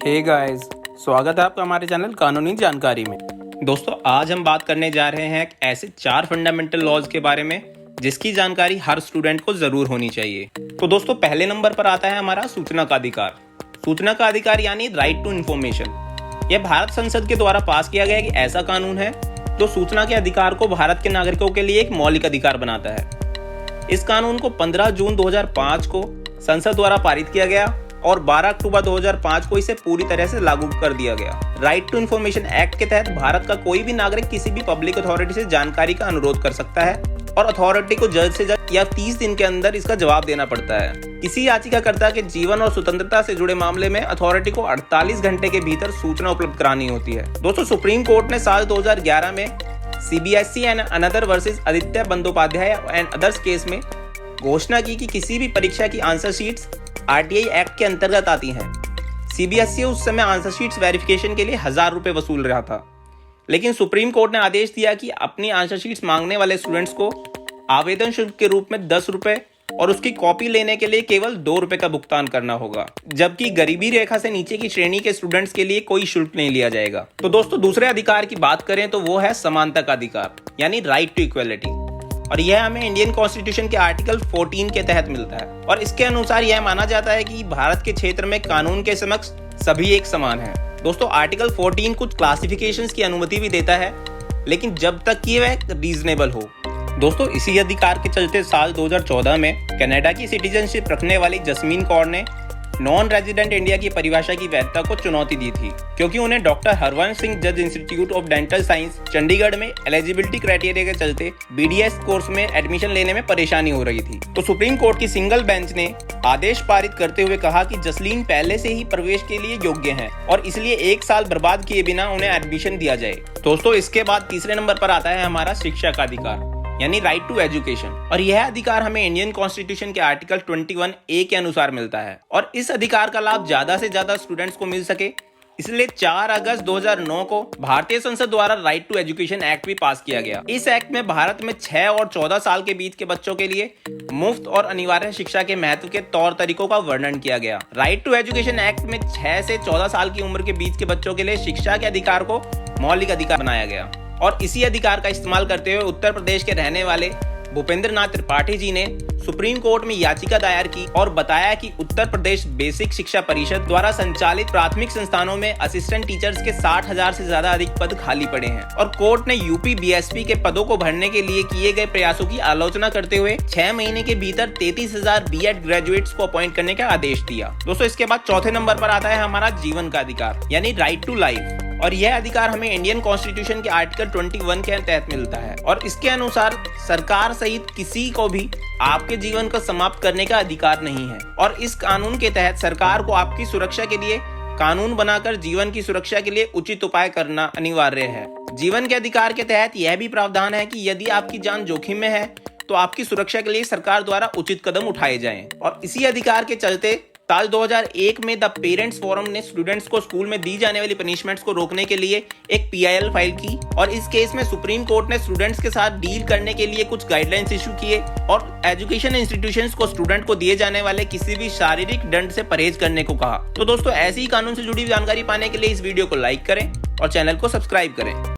Hey guys, स्वागत है आपका हमारे चैनल कानूनी जानकारी में। दोस्तों, आज हम बात करने जा रहे हैं ऐसे 4 फंडामेंटल लॉज के बारे में जिसकी जानकारी हर स्टूडेंट को जरूर होनी चाहिए। तो दोस्तों, पहले नंबर पर आता है हमारा सूचना का अधिकार। सूचना का अधिकार यानी राइट टू इन्फॉर्मेशन। यह भारत संसद के द्वारा पास किया गया एक ऐसा कानून है जो सूचना के अधिकार को भारत के नागरिकों के लिए एक मौलिक अधिकार बनाता है। इस कानून को 15 जून 2005 को संसद द्वारा पारित किया गया और 12 अक्टूबर 2005 को इसे पूरी तरह से लागू कर दिया गया। राइट टू इन्फॉर्मेशन एक्ट के तहत भारत का कोई भी नागरिक किसी भी पब्लिक अथॉरिटी से जानकारी का अनुरोध कर सकता है और अथॉरिटी को जल्द से जल्द या 30 दिन के अंदर इसका जवाब देना पड़ता है। किसी याचिकाकर्ता के जीवन और स्वतंत्रता से जुड़े मामले में अथॉरिटी को 48 घंटे के भीतर सूचना उपलब्ध करानी होती है। दोस्तों, सुप्रीम कोर्ट ने साल 2011 में CBSE and another versus Aditya Bandopadhyay and others case में घोषणा की कि किसी भी परीक्षा की आंसर शीट्स RTI एक्ट के अंतर्गत आती हैं। CBSE उस समय आंसर शीट्स वेरिफिकेशन के लिए 1000 रुपए वसूल रहा था, लेकिन सुप्रीम कोर्ट ने आदेश दिया कि अपनी आंसर शीट्स मांगने वाले स्टूडेंट्स को आवेदन शुल्क के रूप में 10 रुपए और उसकी कॉपी लेने के लिए केवल 2 रुपए का भुगतान करना होगा, जबकि गरीबी रेखा से नीचे की श्रेणी के स्टूडेंट्स के लिए कोई शुल्क नहीं लिया जाएगा। तो दोस्तों, दूसरे अधिकार की बात करें तो वो है समानता का अधिकार यानी राइट टू इक्वलिटी, और यह हमें इंडियन कॉन्स्टिट्यूशन के आर्टिकल 14 के तहत मिलता है। और इसके अनुसार यह माना जाता है कि भारत के क्षेत्र में कानून के समक्ष सभी एक समान हैं। दोस्तों, आर्टिकल 14 कुछ क्लासिफिकेशंस की अनुमति भी देता है, लेकिन जब तक कि वह रीजनेबल हो। दोस्तों, इसी अधिकार के चलते साल 2014 में कनाडा की सिटीजनशिप रखने वाली जस्मीन कौर ने नॉन रेजिडेंट इंडिया की परिभाषा की वैधता को चुनौती दी थी, क्योंकि उन्हें डॉक्टर हरवंश सिंह जज institute of dental science Chandigarh में एलिजिबिलिटी क्राइटेरिया के चलते BDS कोर्स में एडमिशन लेने में परेशानी हो रही थी। तो सुप्रीम कोर्ट की सिंगल बेंच ने आदेश पारित करते हुए कहा कि जसलीन पहले से ही प्रवेश के लिए योग्य हैं और इसलिए 1 साल बर्बाद किए बिना उन्हें एडमिशन दिया जाए। दोस्तों, इसके बाद तीसरे नंबर पर आता है हमारा शिक्षा का अधिकार यानी राइट टू एजुकेशन, और यह अधिकार हमें इंडियन कॉन्स्टिट्यूशन के आर्टिकल 21A के अनुसार मिलता है। और इस अधिकार का लाभ ज्यादा से ज्यादा स्टूडेंट्स को मिल सके, इसलिए 4 अगस्त 2009 को भारतीय संसद द्वारा राइट टू एजुकेशन एक्ट भी पास किया गया। इस एक्ट में भारत में 6 और 14 साल के बीच के बच्चों के लिए मुफ्त और अनिवार्य शिक्षा के महत्व के तौर तरीकों का वर्णन किया गया। राइट टू एजुकेशन एक्ट में 6 से 14 साल की उम्र के बीच के बच्चों के लिए शिक्षा के अधिकार को मौलिक अधिकार बनाया गया, और इसी अधिकार का इस्तेमाल करते हुए उत्तर प्रदेश के रहने वाले भूपेंद्र नाथ त्रिपाठी जी ने सुप्रीम कोर्ट में याचिका दायर की और बताया कि उत्तर प्रदेश बेसिक शिक्षा परिषद द्वारा संचालित प्राथमिक संस्थानों में असिस्टेंट टीचर्स के 60,000 से ज्यादा अधिक पद खाली पड़े हैं, और कोर्ट ने UP BSP के पदों को भरने के लिए किए गए प्रयासों की आलोचना करते हुए 6 महीने के भीतर 33,000 B.Ed ग्रेजुएट्स को अपॉइंट करने का आदेश दिया। दोस्तों, इसके बाद चौथे नंबर पर आता है हमारा जीवन का अधिकार यानी राइट टू लाइफ, और यह अधिकार हमें इंडियन कॉन्स्टिट्यूशन के आर्टिकल 21 के तहत मिलता है। और इसके अनुसार सरकार सहित किसी को भी आपके जीवन को समाप्त करने का अधिकार नहीं है, और इस कानून के तहत सरकार को आपकी सुरक्षा के लिए कानून बनाकर जीवन की सुरक्षा के लिए उचित उपाय करना अनिवार्य है। जीवन के अधिकार के तहत यह भी प्रावधान है कि यदि आपकी जान जोखिम में है तो आपकी सुरक्षा के लिए सरकार द्वारा उचित कदम उठाए जाएं। और इसी अधिकार के चलते साल 2001 में द पेरेंट्स फोरम ने स्टूडेंट्स को स्कूल में दी जाने वाली पनिशमेंट्स को रोकने के लिए एक PIL फाइल की, और इस केस में सुप्रीम कोर्ट ने स्टूडेंट्स के साथ डील करने के लिए कुछ गाइडलाइंस इशू किए और एजुकेशन इंस्टीट्यूशंस को स्टूडेंट को दिए जाने वाले किसी भी शारीरिक दंड से परहेज करने को कहा। तो दोस्तों, ऐसी ही कानून से जुड़ी जानकारी पाने के लिए इस वीडियो को लाइक करें और चैनल को सब्सक्राइब करें।